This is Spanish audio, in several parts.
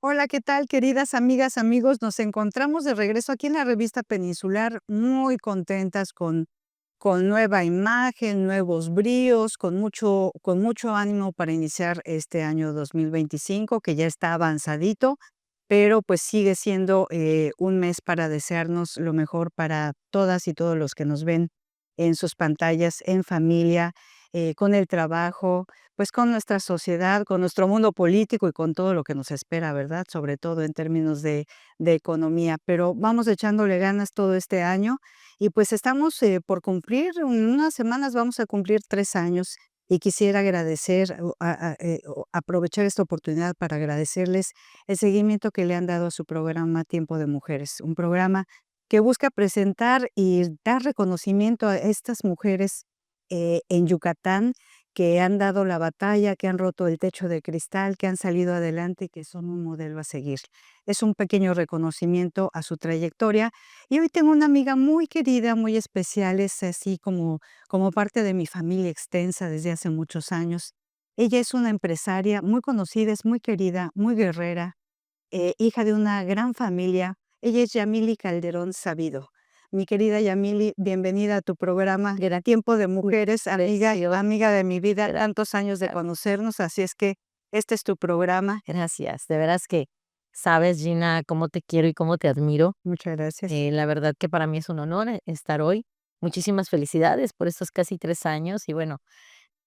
Hola, ¿qué tal, queridas amigas, amigos? Nos encontramos de regreso aquí en la revista Peninsular, muy contentas con nueva imagen, nuevos bríos, con mucho ánimo para iniciar este año 2025, que ya está avanzadito, pero pues sigue siendo un mes para desearnos lo mejor para todas y todos los que nos ven en sus pantallas, en familia, con el trabajo, pues con nuestra sociedad, con nuestro mundo político y con todo lo que nos espera, ¿verdad? Sobre todo en términos de economía. Pero vamos echándole ganas todo este año y pues estamos por cumplir, en unas semanas vamos a cumplir 3 años y quisiera agradecer, aprovechar esta oportunidad para agradecerles el seguimiento que le han dado a su programa Tiempo de Mujeres, un programa que busca presentar y dar reconocimiento a estas mujeres en Yucatán que han dado la batalla, que han roto el techo de cristal, que han salido adelante y que son un modelo a seguir. Es un pequeño reconocimiento a su trayectoria. Y hoy tengo una amiga muy querida, muy especial, es así como parte de mi familia extensa desde hace muchos años. Ella es una empresaria muy conocida, es muy querida, muy guerrera, hija de una gran familia. Ella es Yamili Calderón Sabido. Mi querida Yamili, bienvenida a tu programa Tiempo de Mujeres, amiga y amiga de mi vida, tantos años de conocernos, así es que este es tu programa. Gracias, de veras que sabes, Gina, cómo te quiero y cómo te admiro. Muchas gracias. La verdad que para mí es un honor estar hoy. Muchísimas felicidades por estos casi 3 años y bueno,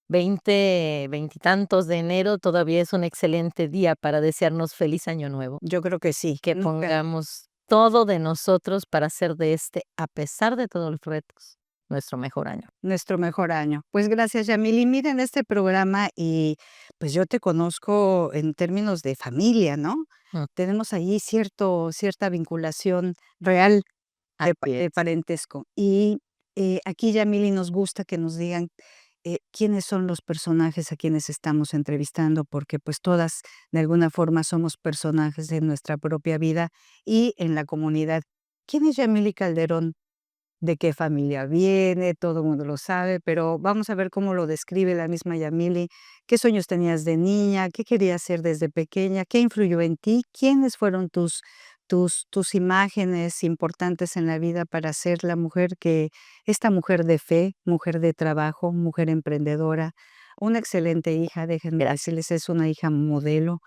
20 veintitantos de enero todavía es un excelente día para desearnos feliz año nuevo. Yo creo que sí, Que nunca. pongamos todo de nosotros para hacer de este, a pesar de todos los retos, nuestro mejor año. Nuestro mejor año. Pues gracias, Yamili. Miren este programa y pues yo te conozco en términos de familia, ¿no? Mm, Tenemos ahí cierta vinculación real Así de es. parentesco. Y aquí, Yamili, nos gusta que nos digan quiénes son los personajes a quienes estamos entrevistando, porque pues todas de alguna forma somos personajes de nuestra propia vida y en la comunidad. ¿Quién es Yamili Calderón? De qué familia viene, todo el mundo lo sabe, pero vamos a ver cómo lo describe la misma Yamili. ¿Qué sueños tenías de niña? ¿Qué querías ser desde pequeña? ¿Qué influyó en ti? ¿Quiénes fueron tus imágenes importantes en la vida para ser la mujer que, esta mujer de fe, mujer de trabajo, mujer emprendedora, una excelente hija, déjenme decirles, es una hija modelo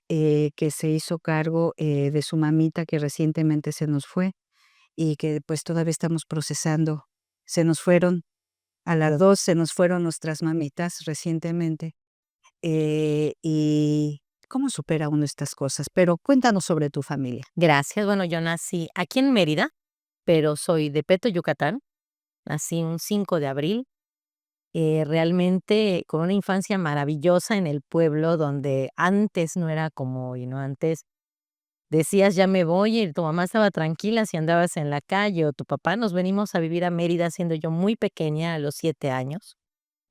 que se hizo cargo de su mamita que recientemente se nos fue y que, pues, todavía estamos procesando. Se nos fueron, a las 2 se nos fueron nuestras mamitas recientemente, y cómo supera uno estas cosas. Pero cuéntanos sobre tu familia. Gracias. Bueno, yo nací aquí en Mérida, pero soy de Peto, Yucatán. Nací un 5 de abril. Realmente con una infancia maravillosa en el pueblo donde antes no era como hoy, ¿no? Antes decías: "Ya me voy", y tu mamá estaba tranquila si andabas en la calle, o tu papá. Nos venimos a vivir a Mérida siendo yo muy pequeña, a los 7 años.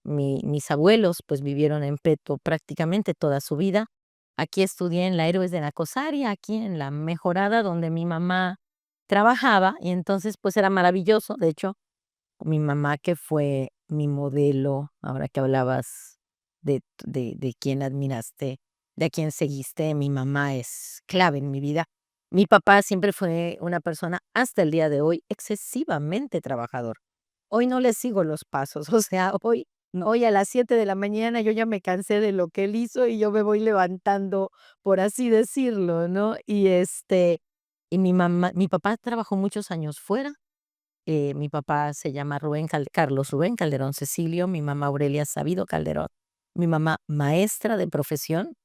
Mis abuelos, pues, vivieron en Peto prácticamente toda su vida. Aquí estudié en la Héroes de Nacosari, aquí en la Mejorada, donde mi mamá trabajaba, y entonces, pues, era maravilloso. De hecho, mi mamá, que fue mi modelo, ahora que hablabas de quién admiraste, de a quién seguiste, mi mamá es clave en mi vida. Mi papá siempre fue una persona, hasta el día de hoy, excesivamente trabajador. Hoy no le sigo los pasos, o sea, hoy a las 7 de la mañana yo ya me cansé de lo que él hizo y yo me voy levantando, por así decirlo, ¿no? Y mi papá trabajó muchos años fuera. Mi papá se llama Carlos Rubén Calderón Cecilio, mi mamá Aurelia Sabido Calderón, mi mamá maestra de profesión,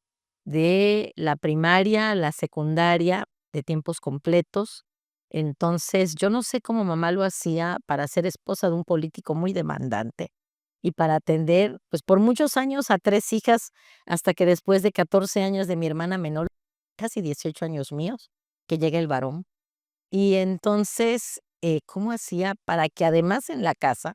de la primaria, la secundaria, de tiempos completos. Entonces, yo no sé cómo mamá lo hacía para ser esposa de un político muy demandante y para atender, pues, por muchos años a 3 hijas, hasta que después de 14 años de mi hermana menor, casi 18 años míos, que llega el varón. Y entonces, ¿cómo hacía para que además en la casa,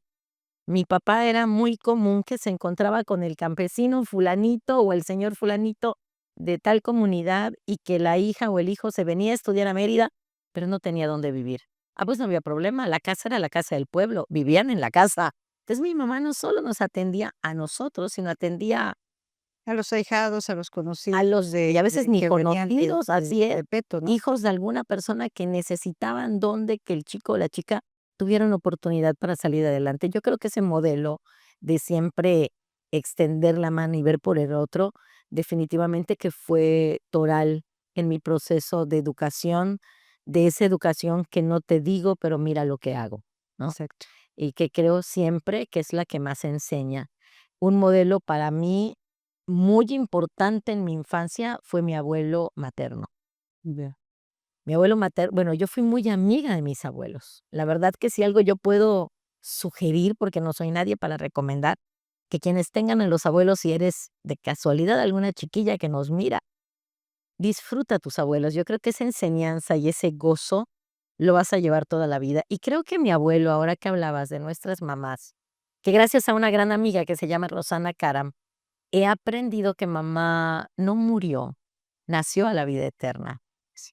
mi papá era muy común que se encontraba con el campesino fulanito o el señor fulanito de tal comunidad y que la hija o el hijo se venía a estudiar a Mérida, pero no tenía dónde vivir? Ah, pues no había problema, la casa era la casa del pueblo, vivían en la casa. Entonces mi mamá no solo nos atendía a nosotros, sino atendía A los ahijados, a los a conocidos los y a veces ni que venían conocidos, así es, de Peto, ¿no? hijos de alguna persona que necesitaban donde que el chico o la chica tuvieran oportunidad para salir adelante. Yo creo que ese modelo de siempre extender la mano y ver por el otro, definitivamente que fue toral en mi proceso de educación, de esa educación que no te digo, pero mira lo que hago, ¿no? Exacto. Y que creo siempre que es la que más enseña. Un modelo para mí muy importante en mi infancia fue mi abuelo materno. Ya. Mi abuelo materno, bueno, yo fui muy amiga de mis abuelos. La verdad que si algo yo puedo sugerir, porque no soy nadie para recomendar, que quienes tengan a los abuelos, si eres de casualidad alguna chiquilla que nos mira, disfruta a tus abuelos. Yo creo que esa enseñanza y ese gozo lo vas a llevar toda la vida. Y creo que mi abuelo, ahora que hablabas de nuestras mamás, que gracias a una gran amiga que se llama Rosana Karam, he aprendido que mamá no murió, nació a la vida eterna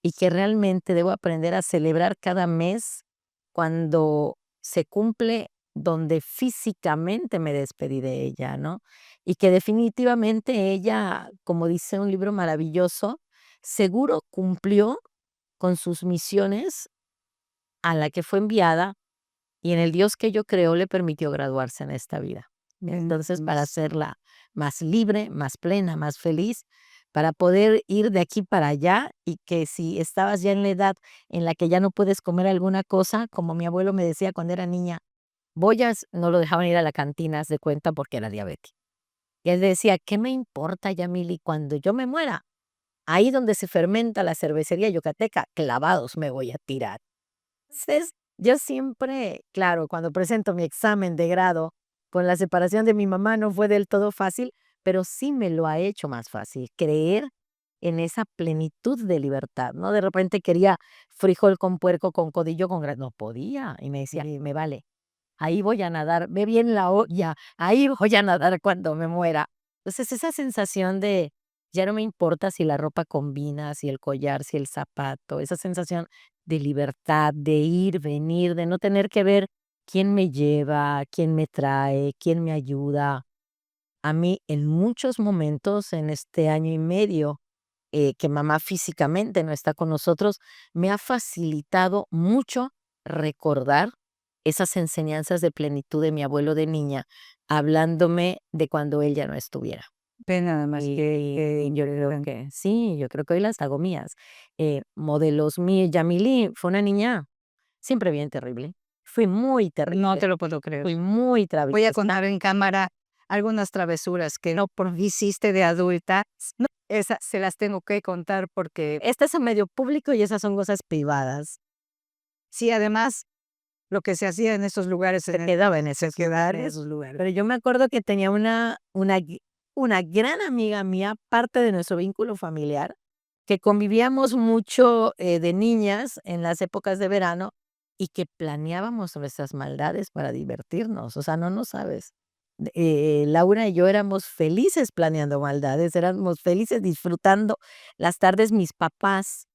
y que realmente debo aprender a celebrar cada mes cuando se cumple donde físicamente me despedí de ella, ¿no? Y que definitivamente ella, como dice un libro maravilloso, seguro cumplió con sus misiones a la que fue enviada y en el Dios que yo creo le permitió graduarse en esta vida. Entonces, para Entonces, hacerla más libre, más plena, más feliz, para poder ir de aquí para allá y que si estabas ya en la edad en la que ya no puedes comer alguna cosa, como mi abuelo me decía cuando era niña, Boyas no lo dejaban ir a la cantina, haz de cuenta, porque era diabético. Y él decía: "¿Qué me importa, Yamili, cuando yo me muera? Ahí donde se fermenta la cervecería yucateca, clavados me voy a tirar". Entonces, yo siempre, claro, cuando presento mi examen de grado, con la separación de mi mamá no fue del todo fácil, pero sí me lo ha hecho más fácil, creer en esa plenitud de libertad, ¿no? De repente quería frijol con puerco, con codillo, no podía, y me decía: "Me vale, ahí voy a nadar, ve bien la olla, ahí voy a nadar cuando me muera". Entonces, esa sensación de ya no me importa si la ropa combina, si el collar, si el zapato, esa sensación de libertad, de ir, venir, de no tener que ver quién me lleva, quién me trae, quién me ayuda. A mí, en muchos momentos en este año y medio, que mamá físicamente no está con nosotros, me ha facilitado mucho recordar esas enseñanzas de plenitud de mi abuelo de niña, hablándome de cuando él ya no estuviera. ve nada más que Yo creo interesante. que sí, yo creo que hoy las hago mías. Modelos míos, Yamili fue una niña siempre bien terrible. Fui muy No terrible, te lo puedo creer. fui muy Voy a traviesa. contar en cámara algunas travesuras que no por hiciste de adulta. No, Esas se las tengo que contar porque este es un medio público y esas son cosas privadas. sí, además, lo que se hacía en esos lugares Se quedaba en se esos quedaba en lugares, esos lugares. pero yo me acuerdo que tenía una gran amiga mía, parte de nuestro vínculo familiar, que convivíamos mucho, de niñas en las épocas de verano y que planeábamos nuestras maldades para divertirnos, o sea, no sabes. Laura y yo éramos felices planeando maldades, éramos felices disfrutando las tardes. Mis papás,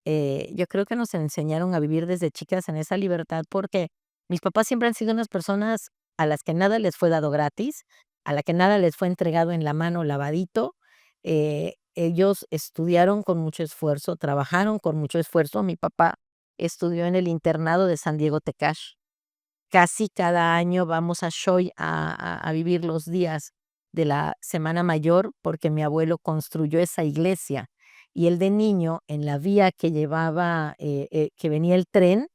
yo creo que nos enseñaron a vivir desde chicas en esa libertad, porque mis papás siempre han sido unas personas a las que nada les fue dado gratis, a la que nada les fue entregado en la mano lavadito. Ellos estudiaron con mucho esfuerzo, trabajaron con mucho esfuerzo. Mi papá estudió en el internado de San Diego Tecash. Casi cada año vamos a Shoy a vivir los días de la Semana Mayor, porque mi abuelo construyó esa iglesia, y él de niño, en la vía que llevaba, que venía el tren,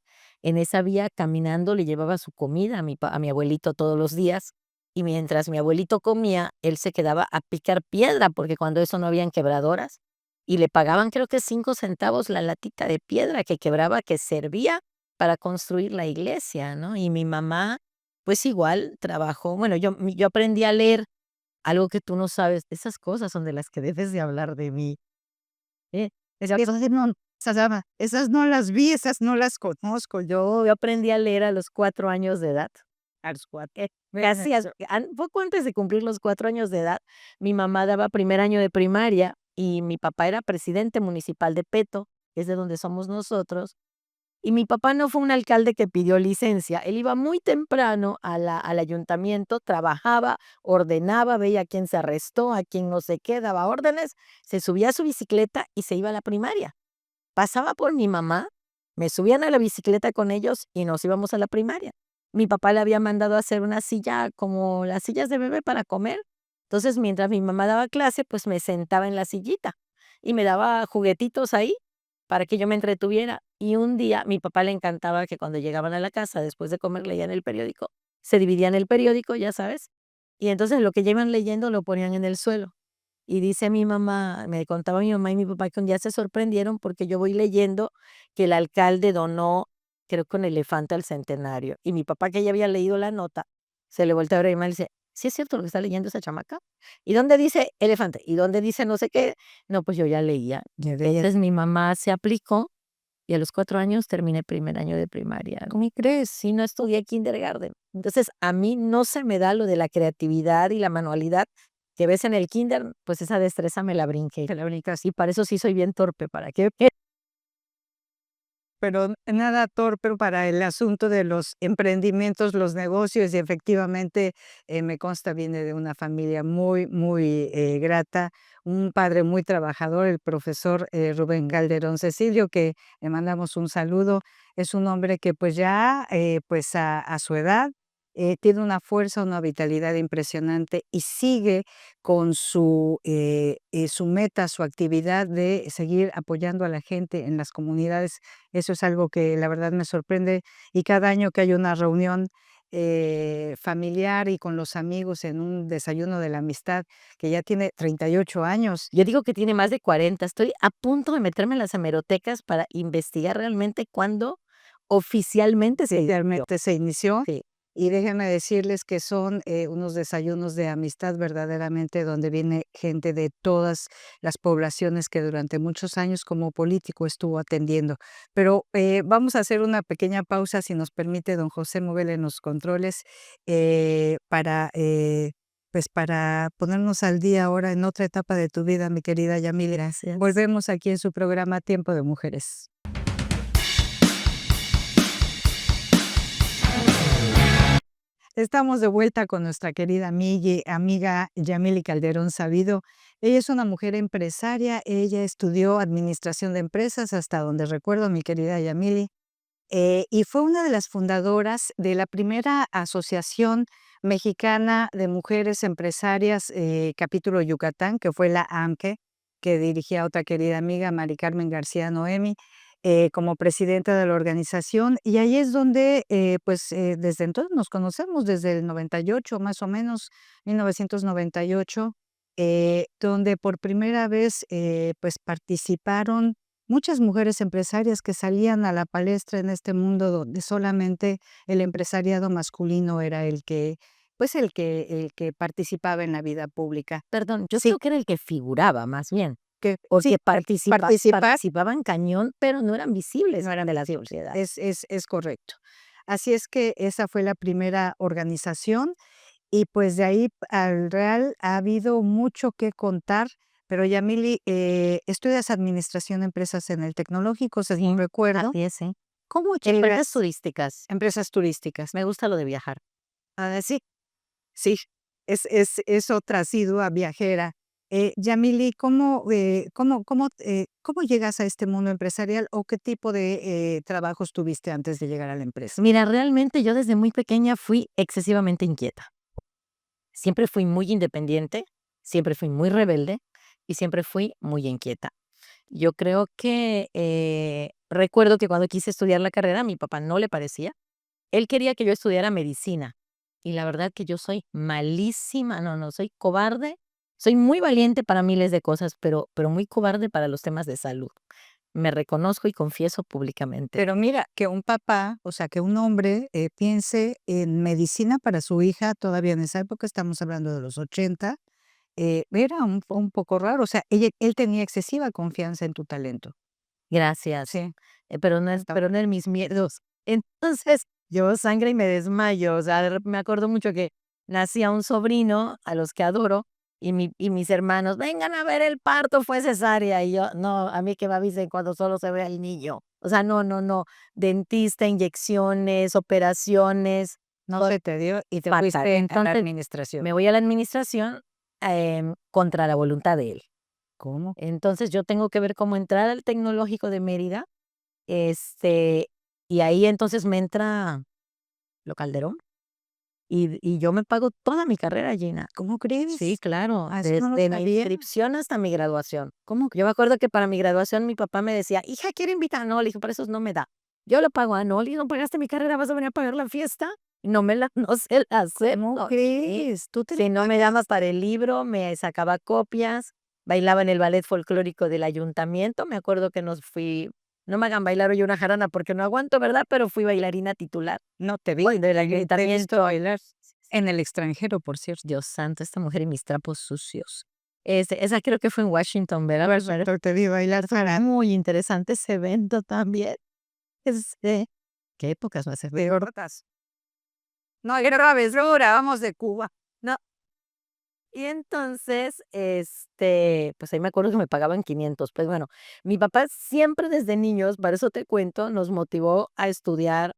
en esa vía caminando le llevaba su comida a mi abuelito todos los días, y mientras mi abuelito comía, él se quedaba a picar piedra, porque cuando eso no habían quebradoras, y le pagaban creo que 5 centavos la latita de piedra que quebraba, que servía para construir la iglesia, ¿no? Y mi mamá, pues igual trabajó, bueno, yo aprendí a leer, algo que tú no sabes, esas cosas son de las que debes de hablar de mí, ¿eh? Esas no las vi, esas no las conozco. Yo aprendí a leer a los 4 años de edad, a los 4, casi poco antes de cumplir los 4 años de edad, mi mamá daba primer año de primaria y mi papá era presidente municipal de Peto, que es de donde somos nosotros. Y mi papá no fue un alcalde que pidió licencia, él iba muy temprano al ayuntamiento, trabajaba, ordenaba, veía a quién se arrestó, a quién no sé qué, daba órdenes, se subía a su bicicleta y se iba a la primaria. Pasaba por mi mamá, me subían a la bicicleta con ellos y nos íbamos a la primaria. Mi papá le había mandado a hacer una silla como las sillas de bebé para comer. Entonces, mientras mi mamá daba clase, pues me sentaba en la sillita y me daba juguetitos ahí para que yo me entretuviera. Y un día mi papá le encantaba que cuando llegaban a la casa después de comer leían el periódico. Se dividían el periódico, ya sabes, y entonces lo que ya iban leyendo lo ponían en el suelo. Y dice mi mamá, me contaba mi mamá y mi papá que un día se sorprendieron porque yo voy leyendo que el alcalde donó, creo que un elefante al centenario. Y mi papá, que ya había leído la nota, se le voltea a ver a mi mamá y le dice, ¿sí es cierto lo que está leyendo esa chamaca? ¿Y dónde dice elefante? ¿Y dónde dice no sé qué? No, pues yo ya leía. Ya de ella. Entonces mi mamá se aplicó y a los 4 años terminé primer año de primaria. ¿Cómo crees? Sí, no estudié kindergarten. Entonces, a mí no se me da lo de la creatividad y la manualidad que ves en el kinder, pues esa destreza me la brinqué. Te la brincas. Y para eso sí soy bien torpe, ¿para qué? Pero nada torpe para el asunto de los emprendimientos, los negocios, y efectivamente, me consta, viene de una familia muy, muy, grata, un padre muy trabajador, el profesor, Rubén Calderón Cecilio, que le mandamos un saludo. Es un hombre que, pues, ya, pues, a su edad, tiene una fuerza, una vitalidad impresionante y sigue con su meta, su actividad de seguir apoyando a la gente en las comunidades. Eso es algo que la verdad me sorprende, y cada año que hay una reunión, familiar y con los amigos en un desayuno de la amistad, que ya tiene 38 años. Yo digo que tiene más de 40. Estoy a punto de meterme en las hemerotecas para investigar realmente cuándo oficialmente se inició. Realmente se inició, Sí. y déjenme decirles que son, unos desayunos de amistad verdaderamente donde viene gente de todas las poblaciones que durante muchos años como político estuvo atendiendo. Pero, vamos a hacer una pequeña pausa, si nos permite don José Moguel en los controles, para, pues, para ponernos al día ahora en otra etapa de tu vida, mi querida Yamile. Gracias. Volvemos aquí en su programa Tiempo de Mujeres. Estamos de vuelta con nuestra querida amiga Yamile Calderón Sabido. Ella es una mujer empresaria, ella estudió administración de empresas, hasta donde recuerdo, mi querida Yamile, y fue una de las fundadoras de la primera Asociación Mexicana de Mujeres Empresarias, capítulo Yucatán, que fue la AMCE, que dirigía otra querida amiga, Mari Carmen García Noemi, como presidenta de la organización. Y ahí es donde, pues, desde entonces nos conocemos, desde el 98, más o menos, 1998, donde por primera vez, pues, participaron muchas mujeres empresarias que salían a la palestra en este mundo donde solamente el empresariado masculino era el que, pues, el que participaba en la vida pública. Perdón, yo Sí, creo que era el que figuraba, más bien, que porque sí, participar participaban cañón, pero no eran visibles no eran de la visibles, sociedad. es correcto. Así es que esa fue la primera organización. Y pues de ahí al real ha habido mucho que contar, pero Yamili, estudias administración de empresas en el tecnológico, según recuerdo. Así es, sí. ¿Cómo Empresas llegas? turísticas. Empresas turísticas. Me gusta lo de viajar. Sí, sí, es otra asidua viajera. Yamili, ¿cómo llegas a este mundo empresarial o qué tipo de trabajos tuviste antes de llegar a la empresa? Mira, realmente yo desde muy pequeña fui excesivamente inquieta. Siempre fui muy independiente, siempre fui muy rebelde y siempre fui muy inquieta. Yo creo que recuerdo que cuando quise estudiar la carrera, a mi papá no le parecía. Él quería que yo estudiara medicina y la verdad que yo soy malísima, no, no, soy cobarde. Soy muy valiente para miles de cosas, pero muy cobarde para los temas de salud. Me reconozco y confieso públicamente. Pero mira, que un papá, o sea, que un hombre, piense en medicina para su hija, todavía en esa época, estamos hablando de los 80, era un poco raro, o sea, él tenía excesiva confianza en tu talento. Gracias, Sí, pero no es hasta pero no en mis miedos. Entonces, yo sangre y me desmayo, o sea, me acuerdo mucho que nacía un sobrino, a los que adoro, y mis hermanos: "Vengan a ver el parto, fue cesárea", y yo: "No, a mí que me avisen cuando solo se vea el niño". O sea, no, no, no, dentista, inyecciones, operaciones, No todo se te dio y te fatal. fuiste a la Entonces, administración. me voy a la administración, contra la voluntad de él. ¿Cómo? Entonces, yo tengo que ver cómo entrar al Tecnológico de Mérida, este, y ahí entonces me entra lo Calderón, y yo me pago toda mi carrera, Gina. ¿Cómo Sí, crees? claro, Ah, eso no lo desde la sabía. inscripción hasta mi graduación. ¿Cómo Yo me acuerdo que para mi graduación mi papá me decía: "Hija, quiero invitar", no, le dije: "Para esos no me da". Yo lo pago, "Ah, no, le ¿no pagaste mi carrera, vas a venir a pagar la fiesta?". No me la no se la ¿Cómo acepto, sí. crees? ¿Tú te Si no me daba para el libro, me sacaba copias, bailaba en el ballet folclórico del ayuntamiento, me acuerdo que nos fui no me hagan bailar hoy una jarana porque no aguanto, ¿verdad? Pero fui bailarina titular. no te vi? Voy del Te he visto ayuntamiento. bailar en el extranjero, por cierto. Dios santo, esta mujer y mis trapos sucios. Esa creo que fue en Washington, ¿verdad? Washington te vi bailar jarana. Muy interesante ese evento también. Qué épocas más De gordas. No hay travesura, vamos de Cuba. No, y entonces, pues ahí me acuerdo que me pagaban 500. Pues bueno, mi papá siempre desde niños, para eso te cuento, nos motivó a estudiar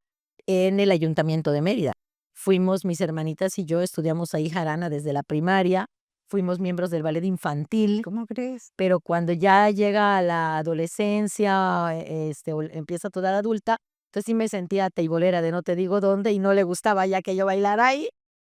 en el Ayuntamiento de Mérida. Fuimos, mis hermanitas y yo estudiamos ahí jarana desde la primaria, fuimos miembros del ballet infantil. ¿Cómo crees? Pero cuando ya llega a la adolescencia, o empieza toda la adulta, entonces sí me sentía teibolera de no te digo dónde, y no le gustaba ya que yo bailara ahí.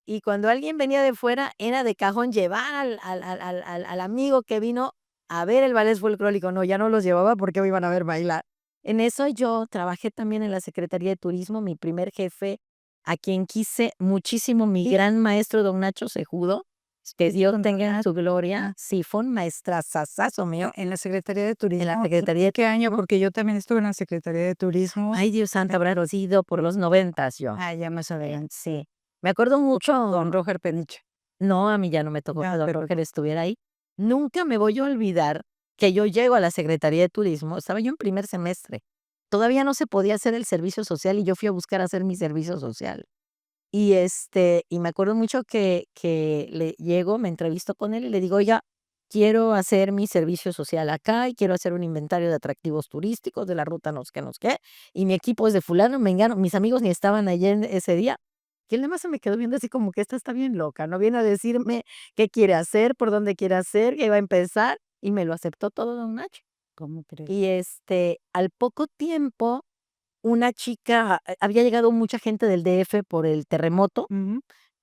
Y cuando alguien venía de fuera, era de cajón llevar al amigo que vino a ver el ballet folclórico. No, ya no los llevaba porque me iban a ver bailar. En eso yo trabajé también en la Secretaría de Turismo, mi primer jefe, a quien quise muchísimo, mi gran maestro, don Nacho Cejudo, que Dios tenga en su gloria. Sí, fue un maestrazazazo mío En la Secretaría de en Turismo. la Secretaría de ¿Qué año? Porque yo también estuve en la Secretaría de Turismo. Ay, Dios santo, habrá sido por los 90 yo. Ah, ya más adelante. Sí. Me acuerdo mucho. Con Roger Peniche. No, a mí ya no me tocó Ya, que don pero Roger estuviera ahí. Nunca me voy a olvidar que yo llego a la Secretaría de Turismo, estaba yo en primer semestre. Todavía no se podía hacer el servicio social y yo fui a buscar hacer mi servicio social. Y me acuerdo mucho que le llego, me entrevisto con él y le digo: "Oiga, quiero hacer mi servicio social acá y quiero hacer un inventario de atractivos turísticos de la ruta no sé qué, y mi equipo es de fulano, mengano", mis amigos ni estaban allí en ese día. Y él nada más se me quedó viendo así como que esta está bien loca, ¿no? Viene a decirme qué quiere hacer, por dónde quiere hacer, que va a empezar, y me lo aceptó todo don Nacho. ¿cómo crees? Y, al poco tiempo una chica había llegado mucha gente del DF por el terremoto Ujú.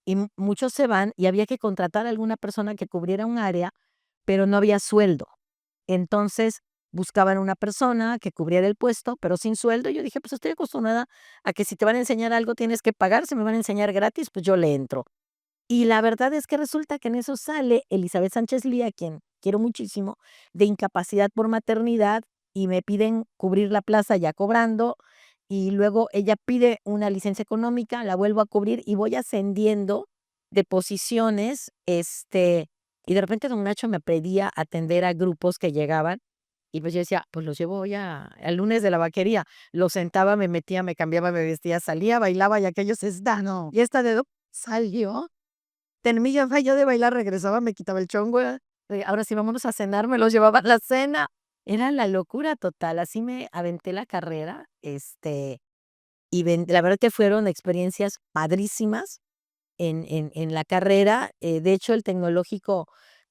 y muchos se van y había que contratar a alguna persona que cubriera un área, pero no había sueldo. Entonces buscaban una persona que cubriera el puesto, pero sin sueldo. Y yo dije, pues estoy acostumbrada a que si te van a enseñar algo tienes que pagar, si me van a enseñar gratis, pues yo le entro. Y la verdad es que resulta que en eso sale Elizabeth Sánchez Lía, a quien quiero muchísimo, de incapacidad por maternidad y me piden cubrir la plaza ya cobrando y luego ella pide una licencia económica, la vuelvo a cubrir y voy ascendiendo de posiciones, y de repente don Nacho me pedía atender a grupos que llegaban y pues yo decía, pues los llevo ya al lunes de la vaquería, los sentaba, me metía, me cambiaba, me vestía, salía, bailaba y aquellos están. No. Y esta dedo salió. Termina yo de bailar, regresaba, me quitaba el chongo, ahora sí vámonos a cenar, me los llevaba a la cena. Era la locura total, así me aventé la carrera, y la verdad que fueron experiencias padrísimas en la carrera. De hecho, el tecnológico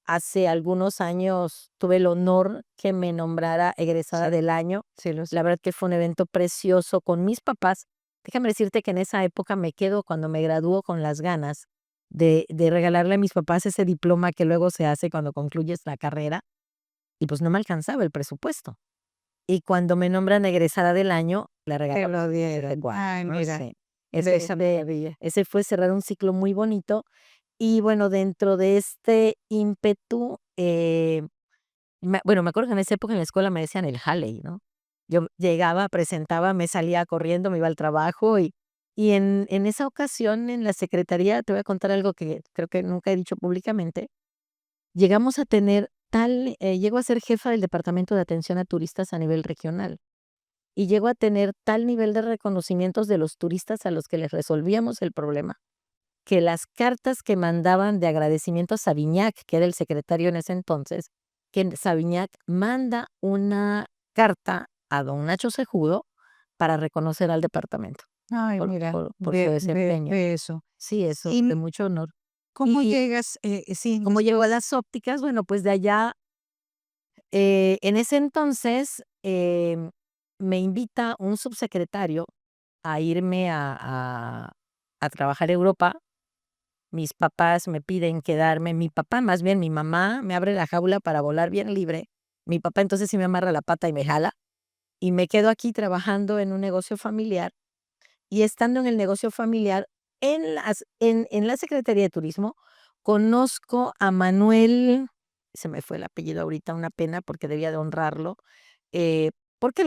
hace algunos años tuve el honor que me nombrara egresada del año. Sí, lo sé. La verdad que fue un evento precioso con mis papás. Déjame decirte que en esa época me quedo cuando me gradúo con las ganas de regalarle a mis papás ese diploma que luego se hace cuando concluyes la carrera, y pues no me alcanzaba el presupuesto. Y cuando me nombran egresada del año, le Te regalo lo de dieron. cuadro, Ay, ¿no? mira, Sí. de esa maravilla. Ese fue cerrar un ciclo muy bonito. Y bueno, dentro de este ímpetu, me acuerdo que en esa época en la escuela me decían el Halley, ¿no? Yo llegaba, presentaba, me salía corriendo, me iba al trabajo y en esa ocasión en la secretaría, te voy a contar algo que creo que nunca he dicho públicamente, llegamos a tener llego a ser jefa del departamento de atención a turistas a nivel regional y llego a tener tal nivel de reconocimientos de los turistas a los que les resolvíamos el problema, que las cartas que mandaban de agradecimiento a Savignac, que era el secretario en ese entonces, que Savignac manda una carta a don Nacho Cejudo para reconocer al departamento Ay, mira, por su desempeño. ve eso. Sí, eso, ¿Y de mucho honor. cómo Y llegas? Sí, como llegó a las ópticas, bueno, pues de allá, en ese entonces, me invita un subsecretario a irme a trabajar a Europa. Mis papás me piden quedarme, mi papá, más bien mi mamá, me abre la jaula para volar bien libre. Mi papá entonces sí me amarra la pata y me jala, y me quedo aquí trabajando en un negocio familiar, y estando en el negocio familiar, en la Secretaría de Turismo, conozco a Manuel, se me fue el apellido ahorita, una pena porque debía de honrarlo, eh, porque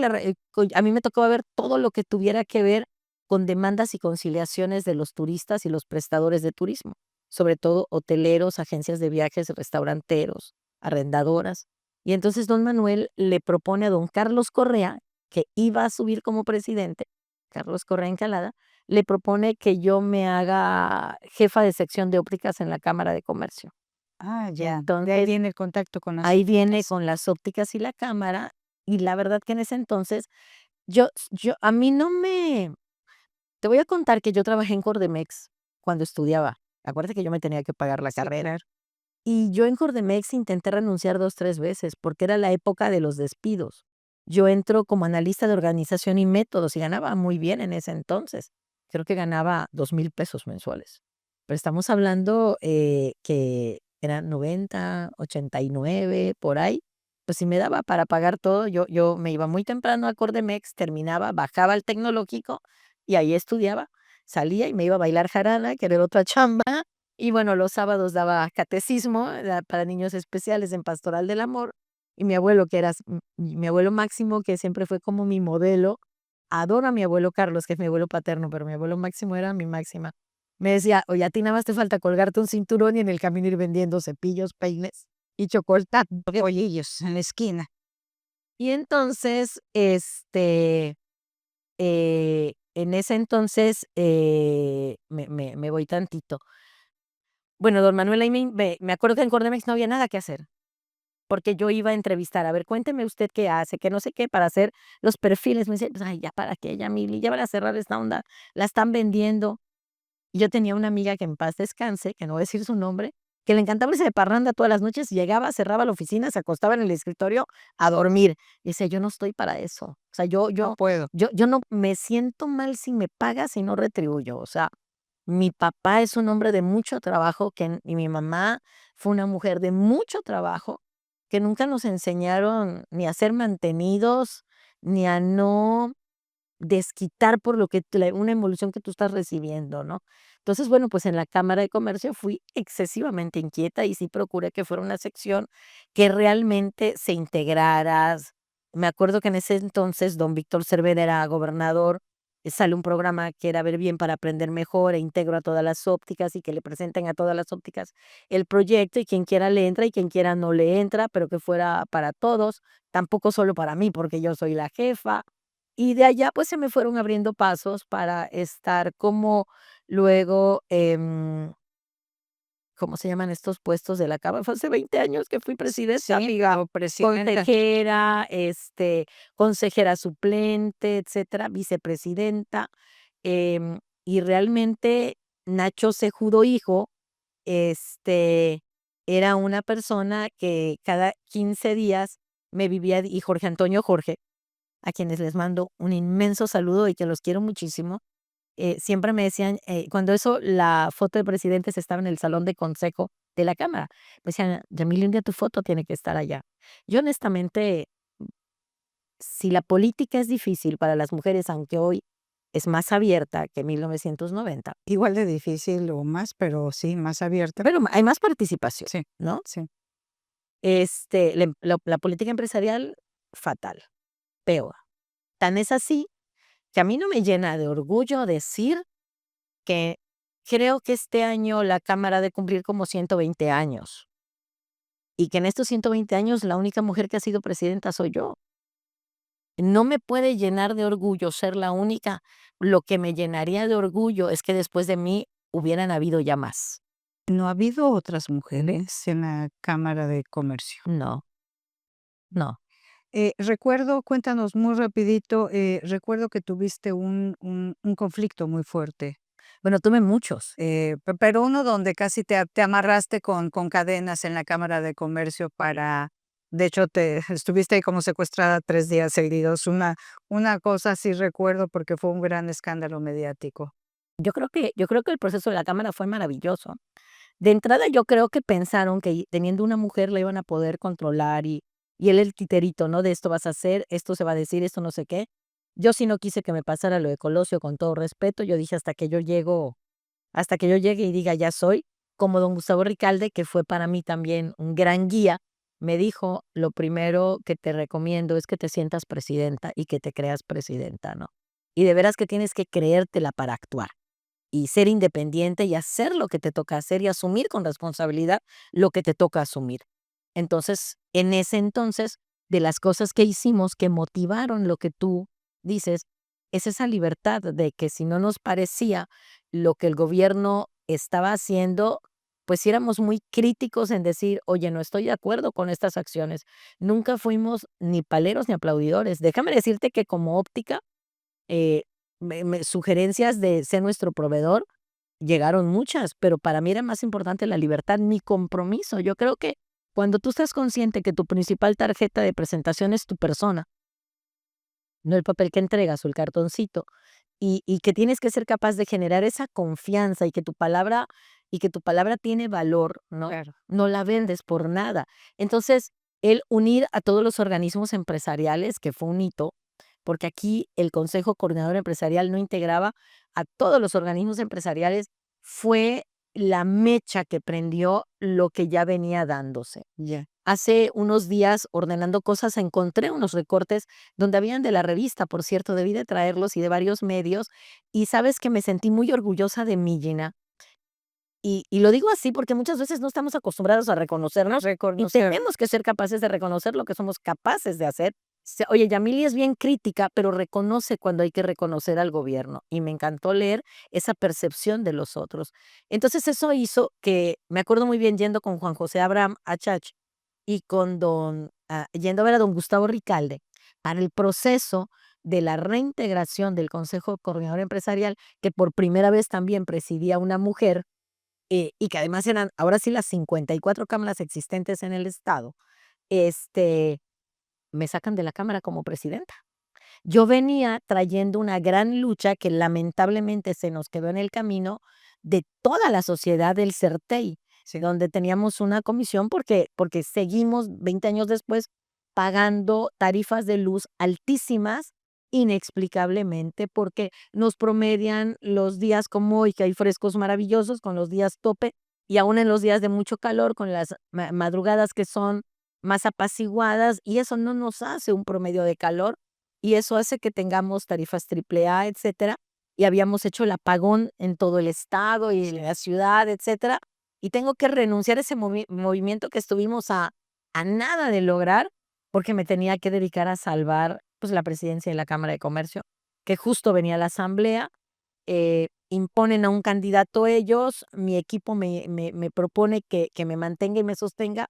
a mí me tocó ver todo lo que tuviera que ver con demandas y conciliaciones de los turistas y los prestadores de turismo, sobre todo hoteleros, agencias de viajes, restauranteros, arrendadoras. Y entonces don Manuel le propone a don Carlos Correa, que iba a subir como presidente, Carlos Correa Encalada, le propone que yo me haga jefa de sección de ópticas en la Cámara de Comercio. ya, de ahí Entonces, viene el contacto con las ahí viene ópticas. con las ópticas y la cámara, y la verdad que en ese entonces yo a mí no me te voy a contar que yo trabajé en Cordemex cuando estudiaba. Acuérdate que yo me tenía que pagar la Sí, carrera. claro. Y yo en Cordemex intenté renunciar 2 3 veces, porque era la época de los despidos. Yo entro como analista de organización y métodos, y ganaba muy bien en ese entonces. Creo que ganaba 2,000 pesos mensuales. Pero estamos hablando, que eran 90 89 por ahí. Pues, si me daba para pagar todo, yo me iba muy temprano a Cordemex, terminaba, bajaba al tecnológico, y ahí estudiaba. Salía y me iba a bailar jarana, que era otra chamba. Y bueno, los sábados daba catecismo, para niños especiales en Pastoral del Amor, y mi abuelo, que era mi abuelo Máximo, que siempre fue como mi modelo. Adoro a mi abuelo Carlos, que es mi abuelo paterno, pero mi abuelo Máximo era mi máxima. Me decía: "Oye, a ti nada más te falta colgarte un cinturón y en el camino ir vendiendo cepillos, peines y chocolate". Pollillos en la esquina. Y entonces, en ese entonces, me voy tantito. Bueno, don Manuel ahí me acuerdo que en Cordemex no había nada que hacer, porque yo iba a entrevistar, a ver, cuénteme usted qué hace, que no sé qué, para hacer los perfiles. Me dice: "Pues, ay, ya para qué, ya Mili, ya van a cerrar esta onda, la están vendiendo". Y yo tenía una amiga que en paz descanse, que no voy a decir su nombre, que le encantaba irse de parranda todas las noches, llegaba, cerraba la oficina, se acostaba en el escritorio a dormir. Y decía: "Yo no estoy para eso". O sea, yo No yo puedo. yo no me siento mal si me pagas y no retribuyo. O sea, mi papá es un hombre de mucho trabajo y mi mamá fue una mujer de mucho trabajo, que nunca nos enseñaron ni a ser mantenidos, ni a no desquitar por lo que una involución que tú estás recibiendo, ¿no? Entonces, bueno, pues en la Cámara de Comercio fui excesivamente inquieta y sí procuré que fuera una sección que realmente se integrara. Me acuerdo que en ese entonces don Víctor Cervera era gobernador, sale un programa que era Ver Bien para Aprender Mejor, e integro a todas las ópticas y que le presenten a todas las ópticas el proyecto, y quien quiera le entra y quien quiera no le entra, pero que fuera para todos, tampoco solo para mí, porque yo soy la jefa. Y de allá, pues, se me fueron abriendo pasos para estar como luego, ¿cómo se llaman estos puestos de la Cámara? Fue hace 20 años que fui presidenta, Sí, amiga. o presidenta. Consejera, consejera suplente, etcétera, vicepresidenta, y realmente Nacho Cejudo hijo, este, era una persona que cada 15 días me vivía, y Jorge Antonio Jorge, a quienes les mando un inmenso saludo y que los quiero muchísimo. Siempre me decían, cuando la foto de presidentes estaba en el salón de consejo de la Cámara, me decían: "Yamile, un día tu foto tiene que estar allá". Yo honestamente, si la política es difícil para las mujeres, aunque hoy es más abierta que en 1990, Igual de difícil o más, pero sí, más abierta. pero hay más participación, Sí, ¿no? sí. La política empresarial, fatal, peor. Tan es así que a mí no me llena de orgullo decir que creo que este año la Cámara ha de cumplir como 120 años, y que en estos 120 años la única mujer que ha sido presidenta soy yo. No me puede llenar de orgullo ser la única. Lo que me llenaría de orgullo es que después de mí hubieran habido ya más. ¿No ha habido otras mujeres en la Cámara de Comercio? No, no. Recuerdo, cuéntanos muy rapidito, recuerdo que tuviste un conflicto muy fuerte, Bueno, tuve muchos. pero uno donde casi te amarraste con cadenas en la Cámara de Comercio de hecho, te estuviste ahí como secuestrada 3 días seguidos, una cosa sí recuerdo porque fue un gran escándalo mediático. Yo creo que el proceso de la cámara fue maravilloso. De entrada, yo creo que pensaron que teniendo una mujer la iban a poder controlar y él el titerito, ¿no? De esto vas a hacer, esto se va a decir, esto no sé qué. Yo sí no quise que me pasara lo de Colosio, con todo respeto. Yo dije hasta que yo llegue y diga ya soy, como don Gustavo Ricalde, que fue para mí también un gran guía, me dijo: "Lo primero que te recomiendo es que te sientas presidenta y que te creas presidenta, ¿no? Y de veras que tienes que creértela para actuar y ser independiente y hacer lo que te toca hacer y asumir con responsabilidad lo que te toca asumir". Entonces, en ese entonces, de las cosas que hicimos que motivaron lo que tú dices, es esa libertad de que si no nos parecía lo que el gobierno estaba haciendo, pues sí éramos muy críticos en decir: "Oye, no estoy de acuerdo con estas acciones". Nunca fuimos ni paleros ni aplaudidores. Déjame decirte que como óptica, eh, sugerencias de ser nuestro proveedor llegaron muchas, pero para mí era más importante la libertad, mi compromiso. Yo creo que cuando tú estás consciente que tu principal tarjeta de presentación es tu persona, no el papel que entregas o el cartoncito, y que tienes que ser capaz de generar esa confianza y que tu palabra tiene valor, ¿no? Claro. No la vendes por nada. Entonces, el unir a todos los organismos empresariales, que fue un hito, porque aquí el Consejo Coordinador Empresarial no integraba a todos los organismos empresariales, fue la mecha que prendió lo que ya venía dándose. Ya. Hace unos días, ordenando cosas, encontré unos recortes donde habían de la revista, por cierto, debí de traerlos y de varios medios, y sabes que me sentí muy orgullosa de mí, Gina. Y lo digo así porque muchas veces no estamos acostumbrados a reconocernos y Reconocer. tenemos que ser capaces de reconocer lo que somos capaces de hacer. Oye, Yamili es bien crítica, pero reconoce cuando hay que reconocer al gobierno. Y me encantó leer esa percepción de los otros. Entonces eso hizo que, me acuerdo muy bien yendo con Juan José Abraham a Chach y yendo a ver a don Gustavo Ricalde para el proceso de la reintegración del Consejo Coordinador Empresarial, que por primera vez también presidía una mujer, y que además eran ahora sí las 54 cámaras existentes en el estado, este, me sacan de la cámara como presidenta. Yo venía trayendo una gran lucha que lamentablemente se nos quedó en el camino de toda la sociedad del CERTEI, Sí. donde teníamos una comisión porque seguimos 20 años después pagando tarifas de luz altísimas, inexplicablemente, porque nos promedian los días como hoy, que hay frescos maravillosos, con los días tope, y aún en los días de mucho calor, con las madrugadas que son más apaciguadas, y eso no nos hace un promedio de calor y eso hace que tengamos tarifas triple A, etcétera, y habíamos hecho el apagón en todo el estado y en la ciudad, etcétera, y tengo que renunciar a ese movimiento que estuvimos a nada de lograr, porque me tenía que dedicar a salvar, pues, la presidencia de la Cámara de Comercio, que justo venía a la asamblea, imponen a un candidato ellos, mi equipo me propone que me mantenga y me sostenga,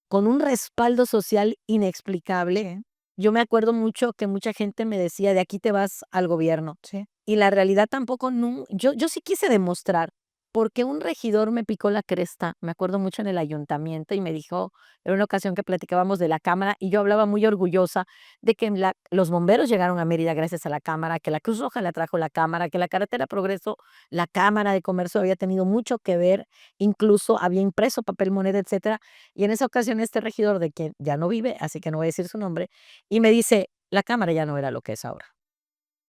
con un respaldo social inexplicable. Yo me acuerdo mucho que mucha gente me decía: "De aquí te vas al gobierno". Sí. Y la realidad tampoco yo sí quise demostrar, porque un regidor me picó la cresta, me acuerdo mucho en el ayuntamiento, y me dijo, en una ocasión que platicábamos de la cámara, y yo hablaba muy orgullosa de que los bomberos llegaron a Mérida gracias a la cámara, que la Cruz Roja la trajo la cámara, que la carretera Progreso, la Cámara de Comercio había tenido mucho que ver, incluso había impreso papel moneda, etcétera. Y en esa ocasión, este regidor, de quien ya no vive, así que no voy a decir su nombre, y me dice: "La cámara ya no era lo que es ahora.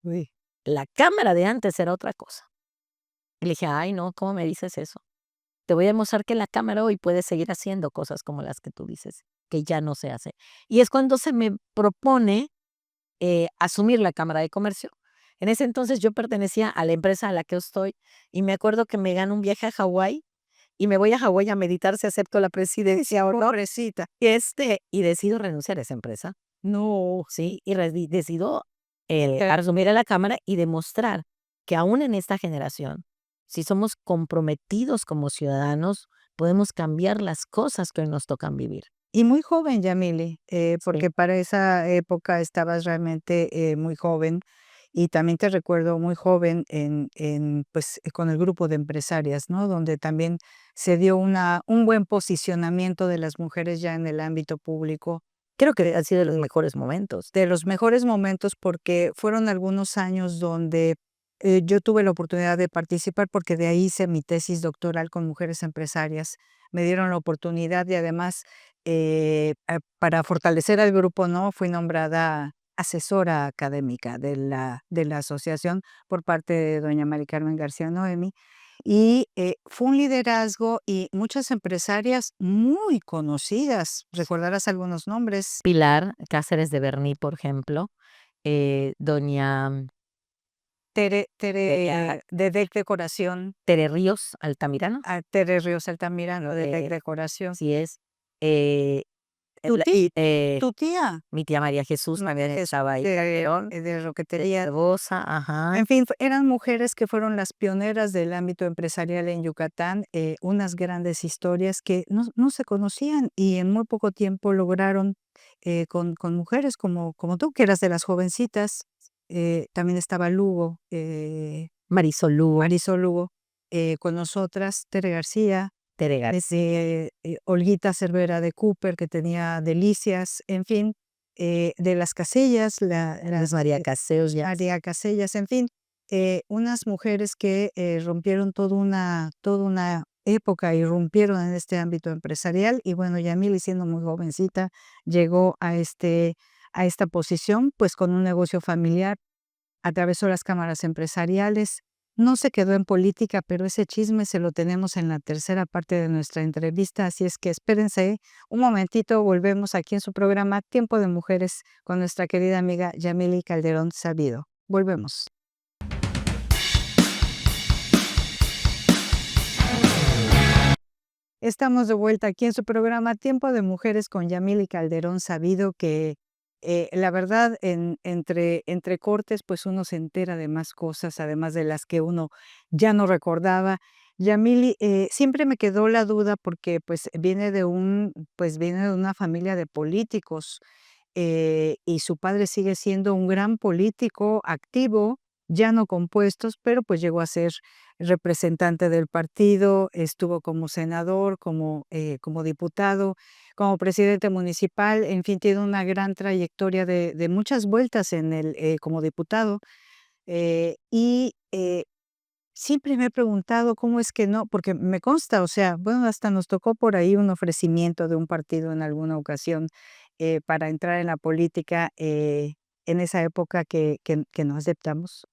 Uy. La cámara de antes era otra cosa". Y le dije: "Ay, no, ¿cómo me dices eso? Te voy a demostrar que la cámara hoy puede seguir haciendo cosas como las que tú dices, que ya no se hace". Y es cuando se me propone, asumir la Cámara de Comercio. En ese entonces, yo pertenecía a la empresa a la que estoy, y me acuerdo que me gano un viaje a Hawái, y me voy a Hawái a meditar si acepto la presidencia o no. Pobrecita. Y decido renunciar a esa empresa, No. ¿sí? Y decido, asumir a la cámara y demostrar que aún en esta generación, si somos comprometidos como ciudadanos, podemos cambiar las cosas que hoy nos tocan vivir. Y muy joven, Yamili, Sí. porque para esa época estabas realmente muy joven y también te recuerdo muy joven pues, con el grupo de empresarias, ¿no? Donde también se dio un buen posicionamiento de las mujeres ya en el ámbito público. Creo que ha sido de los mejores momentos. De los mejores momentos porque fueron algunos años donde yo tuve la oportunidad de participar porque de ahí hice mi tesis doctoral con mujeres empresarias. Me dieron la oportunidad y además para fortalecer al grupo, ¿no? Fui nombrada asesora académica de la asociación por parte de doña Mari Carmen García Noemi. Y fue un liderazgo y muchas empresarias muy conocidas. Recordarás algunos nombres. Pilar Cáceres de Berní, por ejemplo, doña De DEC Decoración, Tere Ríos Altamirano, a Tere Ríos Altamirano, de DEC Decoración. así es. Eh, ¿Tu la tía? ¿Tu tía? mi tía María Jesús también estaba ahí. De Roquetería. Barbosa, ajá. En fin, eran mujeres que fueron las pioneras del ámbito empresarial en Yucatán, unas grandes historias que no se conocían y en muy poco tiempo lograron con mujeres como tú, que eras de las jovencitas. También estaba Lugo, Marisol Lugo, Marisol Lugo, con nosotras, Tere García, Tere García, desde Olguita Cervera de Cooper, que tenía Delicias, en fin, de las Casellas, las María Caseos ya. María Casellas, en fin, unas mujeres que rompieron toda una época, irrumpieron en este ámbito empresarial y bueno, Yamili siendo muy jovencita llegó a esta posición, pues con un negocio familiar, atravesó las cámaras empresariales, no se quedó en política, pero ese chisme se lo tenemos en la tercera parte de nuestra entrevista, así es que espérense un momentito, volvemos aquí en su programa Tiempo de Mujeres con nuestra querida amiga Yamili Calderón Sabido. Volvemos. Estamos de vuelta aquí en su programa Tiempo de Mujeres con Yamili Calderón Sabido, que la verdad entre cortes pues uno se entera de más cosas, además de las que uno ya no recordaba. Yamili, siempre me quedó la duda porque pues viene de una familia de políticos y su padre sigue siendo un gran político activo, ya no con puestos, pero pues llegó a ser representante del partido, estuvo como senador, como diputado, como presidente municipal, en fin, tiene una gran trayectoria de muchas vueltas como diputado. Siempre me he preguntado cómo es que no, porque me consta, o sea, bueno, hasta nos tocó por ahí un ofrecimiento de un partido en alguna ocasión para entrar en la política en esa época que no aceptamos.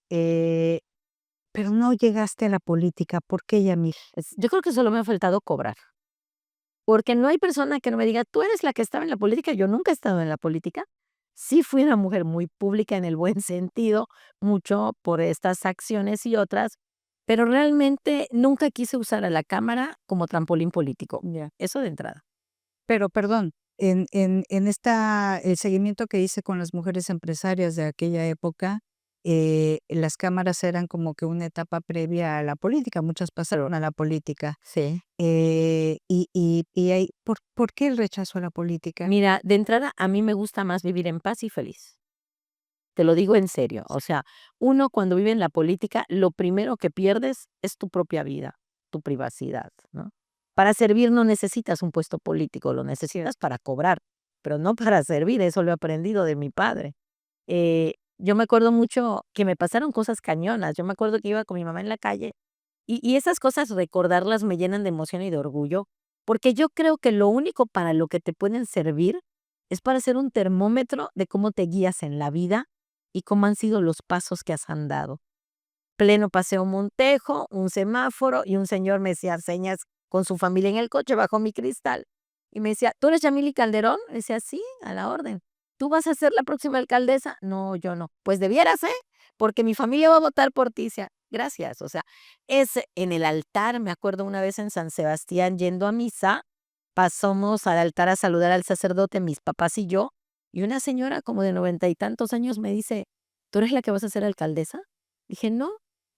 Eh, pero no llegaste a la política, ¿por qué, Yamil? Yo creo que solo me ha faltado cobrar, porque no hay persona que no me diga: "Tú eres la que estaba en la política", yo nunca he estado en la política. Sí fui una mujer muy pública en el buen sentido, mucho por estas acciones y otras, pero realmente nunca quise usar a la cámara como trampolín político, Ya. eso de entrada. Pero perdón, el seguimiento que hice con las mujeres empresarias de aquella época, las cámaras eran como que una etapa previa a la política, muchas pasaron a la política. Sí. ¿Por qué el rechazo a la política? Mira, de entrada, a mí me gusta más vivir en paz y feliz. Te lo digo en serio, o sea, uno cuando vive en la política, lo primero que pierdes es tu propia vida, tu privacidad, ¿no? Para servir no necesitas un puesto político, lo necesitas para cobrar, pero no para servir, eso lo he aprendido de mi padre. Yo me acuerdo mucho que me pasaron cosas cañonas, yo me acuerdo que iba con mi mamá en la calle y esas cosas recordarlas me llenan de emoción y de orgullo, porque yo creo que lo único para lo que te pueden servir es para ser un termómetro de cómo te guías en la vida y cómo han sido los pasos que has andado. Pleno Paseo Montejo, un semáforo y un señor me hacía señas con su familia en el coche bajo mi cristal. Y me decía: "¿Tú eres Yamili Calderón?". Le decía: "Sí, a la orden". "¿Tú vas a ser la próxima alcaldesa?". "No, yo no". "Pues debieras, ¿eh? Porque mi familia va a votar por ti". Decía: "Gracias". O sea, es en el altar, me acuerdo una vez en San Sebastián yendo a misa, pasamos al altar a saludar al sacerdote, mis papás y yo, y una señora como de 90 y tantos años me dice: "¿Tú eres la que vas a ser alcaldesa?". Dije: "No,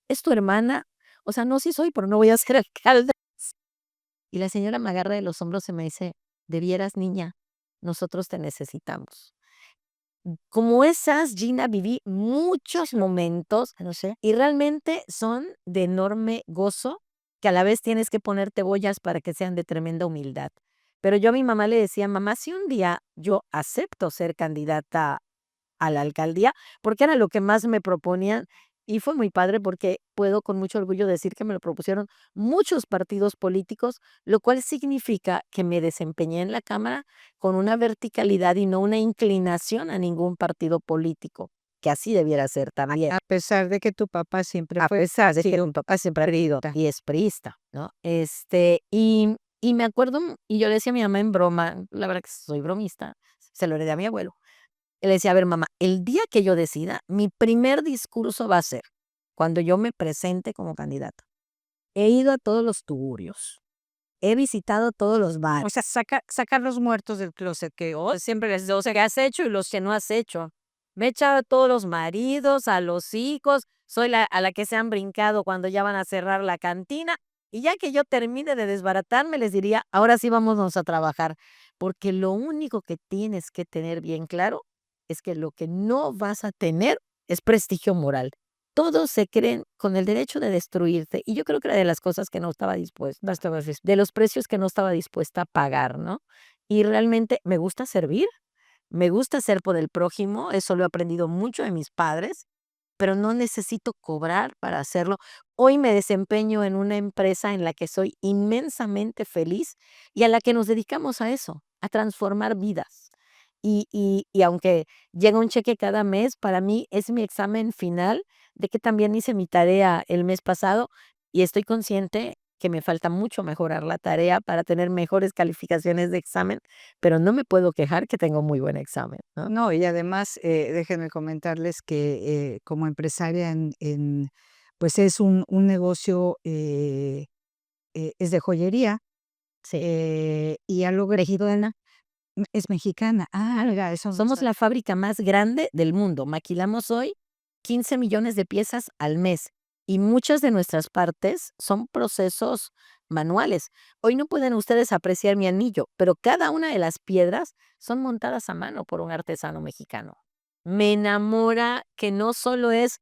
es tu hermana". O sea, no, sí soy, pero no voy a ser alcalde. Y la señora me agarra de los hombros y me dice: debieras, niña, nosotros te necesitamos. Como esas, Gina, viví muchos momentos No sé. y realmente son de enorme gozo, que a la vez tienes que ponerte boyas para que sean de tremenda humildad. Pero yo a mi mamá le decía: "Mamá, si un día yo acepto ser candidata a la alcaldía", porque era lo que más me proponían, y fue muy padre porque puedo con mucho orgullo decir que me lo propusieron muchos partidos políticos, lo cual significa que me desempeñé en la Cámara con una verticalidad y no una inclinación a ningún partido político, que así debiera ser también. A pesar de que tu papá siempre A fue pesar de que sido mi papá siempre ha sido priista. y es priista, ¿no? Y me acuerdo, y yo le decía a mi mamá en broma, la verdad que soy bromista, se lo heredé a mi abuelo. Le decía: "A ver, mamá, el día que yo decida, mi primer discurso va a ser cuando yo me presente como candidata. He ido a todos los tugurios, he visitado todos los bares". O sea, sacar los muertos del closet que Siempre les digo: "O sea, ¿qué has hecho y los que no has hecho?". Me he echado a todos los maridos, a los hijos, soy la a la que se han brincado cuando ya van a cerrar la cantina, y ya que yo termine de desbaratarme, les diría: "Ahora sí vámonos a trabajar", porque lo único que tienes que tener bien claro es que lo que no vas a tener es prestigio moral. Todos se creen con el derecho de destruirte, y yo creo que era de las cosas que no estaba dispuesta, de los precios que no estaba dispuesta a pagar, ¿no? Y realmente me gusta servir, me gusta hacer por el prójimo, eso lo he aprendido mucho de mis padres, pero no necesito cobrar para hacerlo. Hoy me desempeño en una empresa en la que soy inmensamente feliz y a la que nos dedicamos a eso, a transformar vidas. Y aunque llega un cheque cada mes, para mí es mi examen final de que también hice mi tarea el mes pasado y estoy consciente que me falta mucho mejorar la tarea para tener mejores calificaciones de examen, pero no me puedo quejar que tengo muy buen examen, ¿no? no, y además, déjenme comentarles que, como empresaria pues, es un negocio, es de joyería, Sí. y ha logrado es mexicana. Ah, mira, eso no Somos sabía. la fábrica más grande del mundo. Maquilamos hoy 15 millones de piezas al mes y muchas de nuestras partes son procesos manuales. Hoy no pueden ustedes apreciar mi anillo, pero cada una de las piedras son montadas a mano por un artesano mexicano. Me enamora que no solo es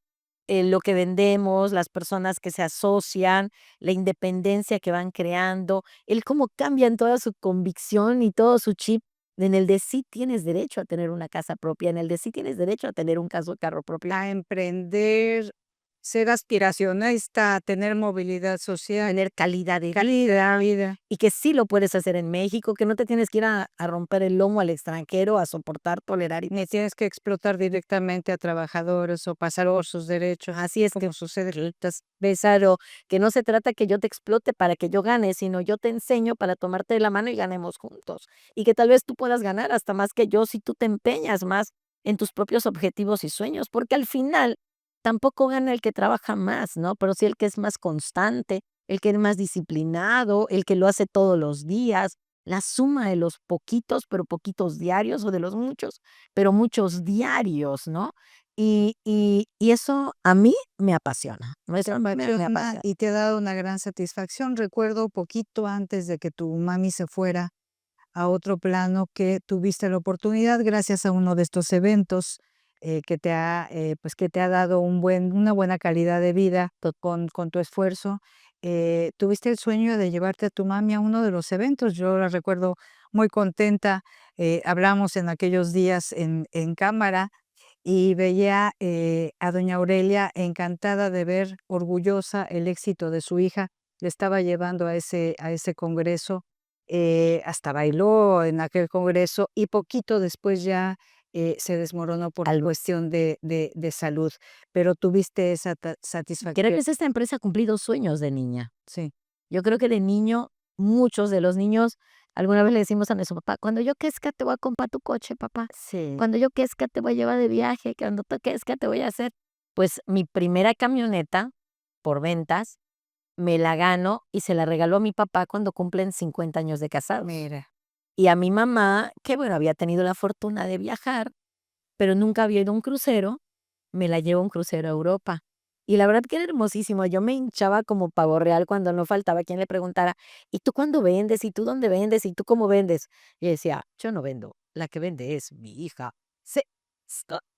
lo que vendemos, las personas que se asocian, la independencia que van creando, el cómo cambian toda su convicción y todo su chip en el de sí tienes derecho a tener una casa propia, en el de sí tienes derecho a tener un carro propio. A emprender, ser aspiracionista, tener movilidad social, Tener calidad de calidad de vida. y que sí lo puedes hacer en México, que no te tienes que ir a romper el lomo al extranjero, a soportar, tolerar y Ni tienes que explotar directamente a trabajadores o pasar por sus derechos, así es que como sucede. estás Pesaro, que no se trata que yo te explote para que yo gane, sino yo te enseño para tomarte de la mano y ganemos juntos. Y que tal vez tú puedas ganar hasta más que yo si tú te empeñas más en tus propios objetivos y sueños, porque al final tampoco gana el que trabaja más, ¿no? Pero sí el que es más constante, el que es más disciplinado, el que lo hace todos los días, la suma de los poquitos, pero poquitos diarios, o de los muchos, pero muchos diarios, ¿no? Y eso a mí me apasiona, eso me apasiona. Y te ha dado una gran satisfacción. Recuerdo poquito antes de que tu mami se fuera a otro plano, que tuviste la oportunidad, gracias a uno de estos eventos, pues, que te ha dado una buena calidad de vida con tu esfuerzo. Tuviste el sueño de llevarte a tu mami a uno de los eventos. Yo la recuerdo muy contenta, hablamos en aquellos días en cámara y veía, a doña Aurelia encantada de ver, orgullosa, el éxito de su hija. Le estaba llevando a ese congreso, hasta bailó en aquel congreso y poquito después ya, se desmoronó por Algo cuestión de salud, pero tuviste esa creo que satisfacción. esta empresa ha cumplido sueños de niña. Sí. Yo creo que de niño, muchos de los niños, alguna vez le decimos a nuestro papá: "Cuando yo crezca te voy a comprar tu coche, papá. Sí. Cuando yo crezca te voy a llevar de viaje, cuando tú crezca te voy a hacer". Pues mi primera camioneta, por ventas, me la gano y se la regaló a mi papá cuando cumplen 50 años de casados. Mira. Y a mi mamá, que bueno, había tenido la fortuna de viajar, pero nunca había ido a un crucero, me la llevo a un crucero a Europa. Y la verdad que era hermosísimo. Yo me hinchaba como pavo real cuando no faltaba quien le preguntara: "¿Y tú cuándo vendes? ¿Y tú dónde vendes? ¿Y tú cómo vendes?". Y decía: "Yo no vendo, la que vende es mi hija". Se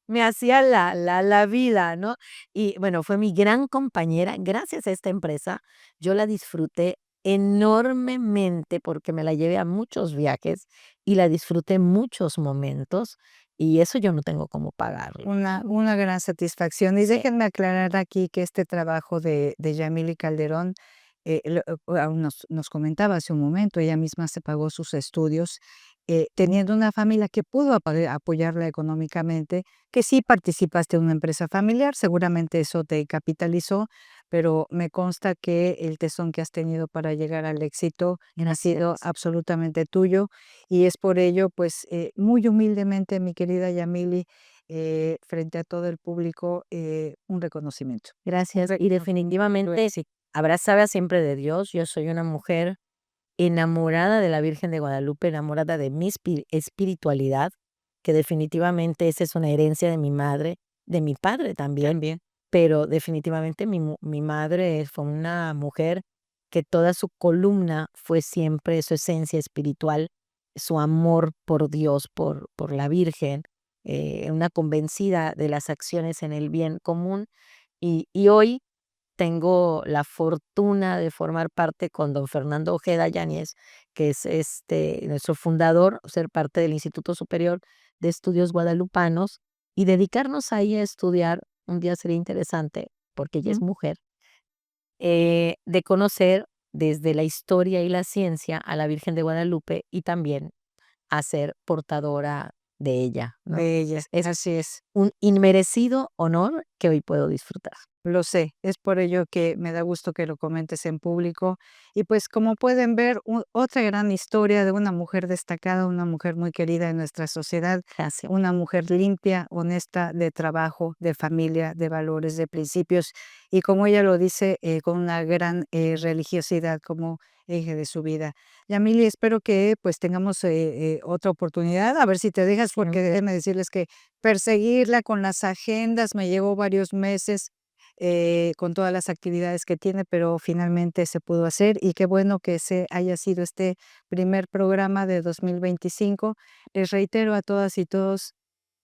me hacía la vida, ¿no? Y bueno, fue mi gran compañera. Gracias a esta empresa, yo la disfruté enormemente porque me la llevé a muchos viajes y la disfruté muchos momentos, y eso yo no tengo cómo pagarlo. Una gran satisfacción. Y Sí. déjenme aclarar aquí que este trabajo de Yamile Calderón, aún nos comentaba hace un momento, ella misma se pagó sus estudios, teniendo una familia que pudo apoyarla económicamente, que sí participaste en una empresa familiar, seguramente eso te capitalizó, pero me consta que el tesón que has tenido para llegar al éxito ha sido Gracias. absolutamente tuyo, y es por ello, pues, muy humildemente, mi querida Yamili, frente a todo el público, un reconocimiento. Un Gracias. Y reconocimiento a tu definitivamente, éxito. abrazada siempre de Dios. Yo soy una mujer enamorada de la Virgen de Guadalupe, enamorada de mi espiritualidad, que definitivamente esa es una herencia de mi madre, de mi padre también, También. pero definitivamente mi madre fue una mujer que toda su columna fue siempre su esencia espiritual, su amor por Dios, por la Virgen, una convencida de las acciones en el bien común. Y hoy tengo la fortuna de formar parte con don Fernando Ojeda Yáñez, que es, nuestro fundador, ser parte del Instituto Superior de Estudios Guadalupanos y dedicarnos ahí a estudiar. Un día sería interesante, porque ella es Ujú. mujer, de conocer desde la historia y la ciencia a la Virgen de Guadalupe y también a ser portadora de ella, ¿no? De ellas, Es así es. un inmerecido honor que hoy puedo disfrutar. Lo sé, es por ello que me da gusto que lo comentes en público. Y pues como pueden ver, otra gran historia de una mujer destacada, una mujer muy querida en nuestra sociedad, Gracias. una mujer limpia, honesta, de trabajo, de familia, de valores, de principios. Y como ella lo dice, con una gran religiosidad como eje de su vida. Yamili, espero que pues tengamos otra oportunidad, a ver si te dejas, porque déjenme decirles que perseguirla con las agendas me llevó varios meses, con todas las actividades que tiene, pero finalmente se pudo hacer y qué bueno que ese haya sido este primer programa de 2025. Les reitero a todas y todos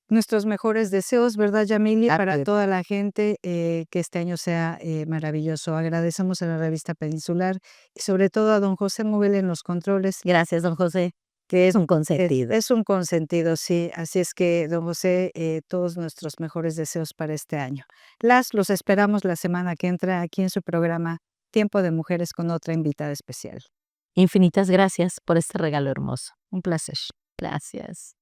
nuestros mejores deseos, ¿verdad, Yamili? Para toda la gente, que este año sea maravilloso. Agradecemos a la revista Peninsular y sobre todo a don José Moguel en los controles, Gracias, don José. que Es un es consentido. es un consentido, sí. Así es que, don José, todos nuestros mejores deseos para este año. Los esperamos la semana que entra aquí en su programa Tiempo de Mujeres con otra invitada especial. Infinitas gracias por este regalo hermoso. Un placer. Gracias.